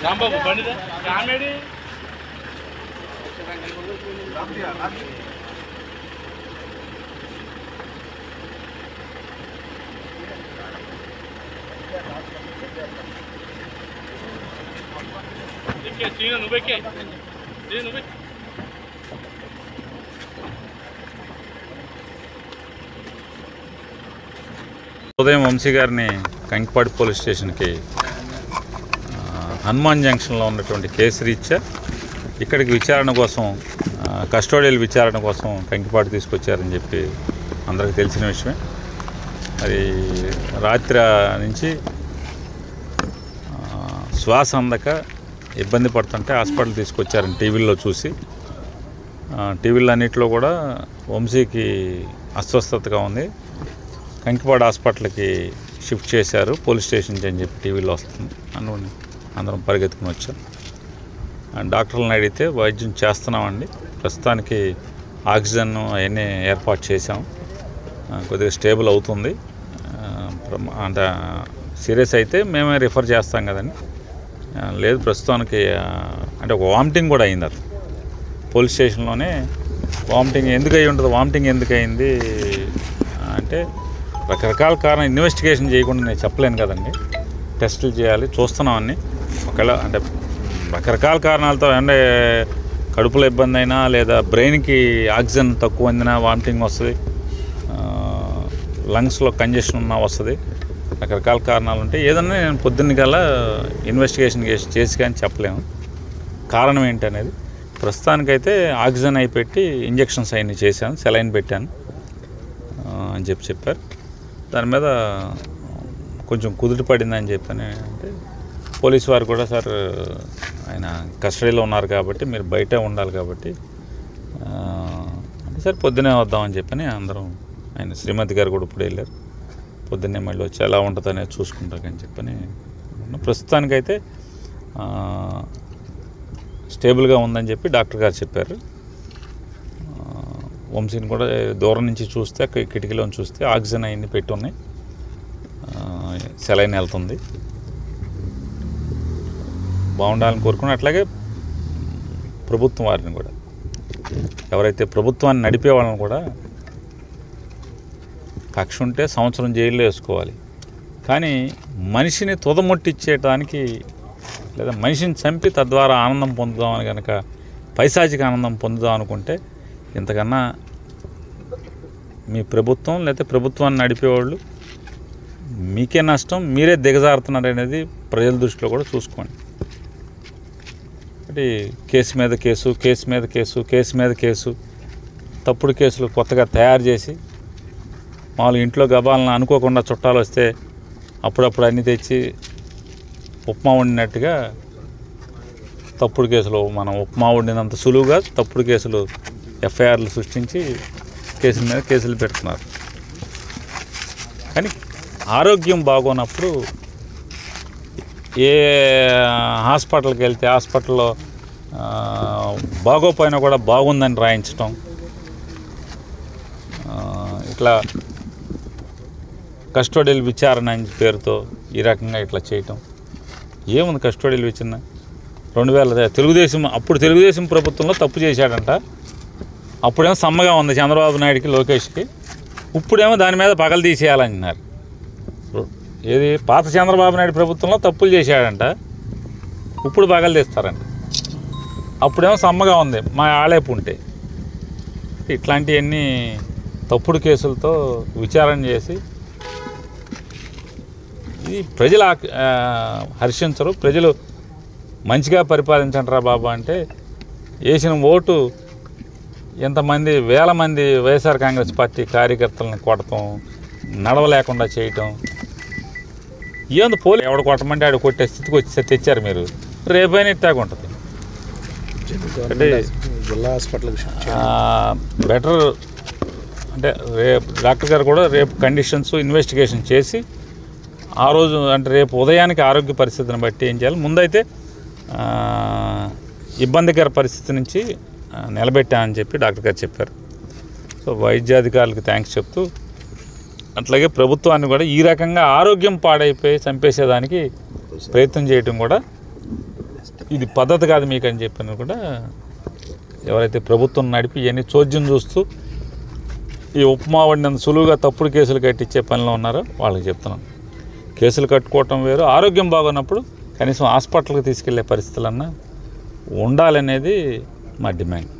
Rambabu బండిదా comedy Srinu నువ్వెక్కే నువ్వె ఉదయం వంశీ గారిని Kankipadu police స్టేషన్కి హనుమాన్ జంక్షన్లో ఉన్నటువంటి కేసు రీత్యా ఇక్కడికి విచారణ కోసం కస్టోడియల్ విచారణ కోసం కంకిపాడు తీసుకొచ్చారని చెప్పి అందరికీ తెలిసిన విషయమే. మరి రాత్రి నుంచి శ్వాస అందక ఇబ్బంది పడుతుంటే హాస్పిటల్ తీసుకొచ్చారని టీవీల్లో చూసి, టీవీలో అన్నింటిలో కూడా వంశీకి అస్వస్థతగా ఉంది, కంకిపాడు హాస్పిటల్కి షిఫ్ట్ చేశారు పోలీస్ స్టేషన్కి అని చెప్పి టీవీలో వస్తుంది. అందరం పరిగెత్తుకుని వచ్చాం. డాక్టర్లను అడిగితే వైద్యం చేస్తున్నామండి, ప్రస్తుతానికి ఆక్సిజన్ అవన్నీ ఏర్పాటు చేసాం, కొద్దిగా స్టేబుల్ అవుతుంది, అంత సీరియస్ అయితే మేమే రిఫర్ చేస్తాం కదండి, లేదు ప్రస్తుతానికి అంటే ఒక వామిటింగ్ కూడా అయింది. అది పోలీస్ స్టేషన్లోనే వామిటింగ్ ఎందుకు అయి ఉంటుంది, వామిటింగ్ ఎందుకు అయింది అంటే రకరకాల కారణం ఇన్వెస్టిగేషన్ చేయకుండా నేను చెప్పలేను కదండి, టెస్టులు చేయాలి, చూస్తున్నామని. ఒకవేళ అంటే రకరకాల కారణాలతో అంటే కడుపులో ఇబ్బంది అయినా లేదా బ్రెయిన్కి ఆక్సిజన్ తక్కువ అందినా వామిటింగ్ వస్తుంది, లంగ్స్లో కంజెషన్ ఉన్నా వస్తుంది, రకరకాల కారణాలు ఉంటాయి. ఏదన్నా నేను పొద్దున్నకల్లా ఇన్వెస్టిగేషన్ చేసి కానీ చెప్పలేము కారణం ఏంటి అనేది. ప్రస్తుతానికైతే ఆక్సిజన్ అయి పెట్టి ఇంజెక్షన్స్ అవన్నీ చేశాను, సెలైన్ పెట్టాను అని చెప్పారు. దాని మీద కొంచెం కుదుట పడిందని చెప్పని అంటే పోలీసు వారు కూడా సార్ ఆయన కస్టడీలో ఉన్నారు కాబట్టి మీరు బయటే ఉండాలి కాబట్టి అంటే సార్ పొద్దునే వద్దామని చెప్పని అందరం, ఆయన శ్రీమతి గారు కూడా ఇప్పుడు వెళ్ళారు, పొద్దున్నే మళ్ళీ వచ్చి ఎలా ఉంటుంది అనేది చూసుకుంటారని చెప్పని. ప్రస్తుతానికైతే స్టేబుల్గా ఉందని చెప్పి డాక్టర్ గారు చెప్పారు. వంశీని కూడా దూరం నుంచి చూస్తే కిటికీలో చూస్తే ఆక్సిజన్ అవన్నీ పెట్టి ఉన్నాయి, సెలైన్ వెళ్తుంది, బాగుండాలని కోరుకుని. అట్లాగే ప్రభుత్వం వారిని కూడా, ఎవరైతే ప్రభుత్వాన్ని నడిపే వాళ్ళని కూడా కక్ష ఉంటే సంవత్సరం జైల్లో వేసుకోవాలి, కానీ మనిషిని తుదముట్టించేయడానికి లేదా మనిషిని చంపి తద్వారా ఆనందం పొందుదామని కనుక పైశాచిక ఆనందం పొందుదాం అనుకుంటే ఇంతకన్నా మీ ప్రభుత్వం లేదా ప్రభుత్వాన్ని నడిపేవాళ్ళు మీకే నష్టం, మీరే దిగజారుతున్నారు అనేది ప్రజల దృష్టిలో కూడా చూసుకోండి. అంటే కేసు మీద కేసు, కేసు మీద కేసు, కేసు మీద కేసు, తప్పుడు కేసులు కొత్తగా తయారు చేసి మామూలు ఇంట్లో గబాలను అనుకోకుండా చుట్టాలు వస్తే అప్పుడప్పుడు అన్నీ తెచ్చి ఉప్మా వండినట్టుగా తప్పుడు కేసులు, మనం ఉప్మా వండినంత సులువుగా తప్పుడు కేసులు ఎఫ్ఐఆర్లు సృష్టించి కేసుల మీద కేసులు పెడుతున్నారు. కానీ ఆరోగ్యం బాగోనప్పుడు ఏ హాస్పిటల్కి వెళ్తే హాస్పిటల్లో బాగోపోయినా కూడా బాగుందని రాయించటం, ఇట్లా కస్టోడియల్ విచారణ అని పేరుతో ఈ రకంగా ఇట్లా చేయటం ఏముంది. కస్టోడియల్ విచారణ 2000 అప్పుడు తెలుగుదేశం ప్రభుత్వంలో తప్పు చేశాడంట, అప్పుడేమో సమ్మగా ఉంది చంద్రబాబు నాయుడికి లోకేష్కి, ఇప్పుడేమో దాని మీద పగలు తీసేయాలన్నారు. ఏది పాత చంద్రబాబు నాయుడు ప్రభుత్వంలో తప్పులు చేశాడంట, ఇప్పుడు పగలు తీస్తారంట, అప్పుడేమో సమ్మగా ఉంది మా ఆళేపు ఉంటే. ఇట్లాంటివన్నీ తప్పుడు కేసులతో విచారణ చేసి ఇది ప్రజలు హర్షించరు. ప్రజలు మంచిగా పరిపాలించండి రా బాబా అంటే వేసిన ఓటు ఎంతమంది వేల మంది వైఎస్ఆర్ కాంగ్రెస్ పార్టీ కార్యకర్తలను కొట్టడం, నడవలేకుండా చేయటం. ఏంది పోలీ ఎవడు కొట్టమంటే ఆడు కొట్టే స్థితికి వచ్చి తెచ్చారు మీరు. రేపైనా ఇట్టాగా ఉంటుంది అంటే జిల్లా హాస్పిటల్ బెటర్. అంటే రేపు డాక్టర్ గారు కూడా రేపు కండిషన్స్ ఇన్వెస్టిగేషన్ చేసి ఆ రోజు అంటే రేపు ఉదయానికి ఆరోగ్య పరిస్థితిని బట్టి ఏం చేయాలి. ముందైతే ఇబ్బందికర పరిస్థితి నుంచి నిలబెట్టామని చెప్పి డాక్టర్ గారు చెప్పారు. సో వైద్యాధికారులకు థ్యాంక్స్ చెప్తూ, అట్లాగే ప్రభుత్వాన్ని కూడా ఈ రకంగా ఆరోగ్యం పాడైపోయి చంపేసేదానికి ప్రయత్నం చేయటం కూడా ఇది పద్ధతి కాదు మీకు అని చెప్పిన కూడా ఎవరైతే ప్రభుత్వం నడిపి ఇవన్నీ చోద్యం చూస్తూ ఈ ఉప్మా వండినంత సులువుగా తప్పుడు కేసులు కట్టించే పనిలో ఉన్నారో వాళ్ళకి చెప్తున్నాం. కేసులు కట్టుకోవటం వేరు, ఆరోగ్యం బాగున్నప్పుడు కనీసం హాస్పిటల్కి తీసుకెళ్లే పరిస్థితులన్నా ఉండాలనేది మా డిమాండ్.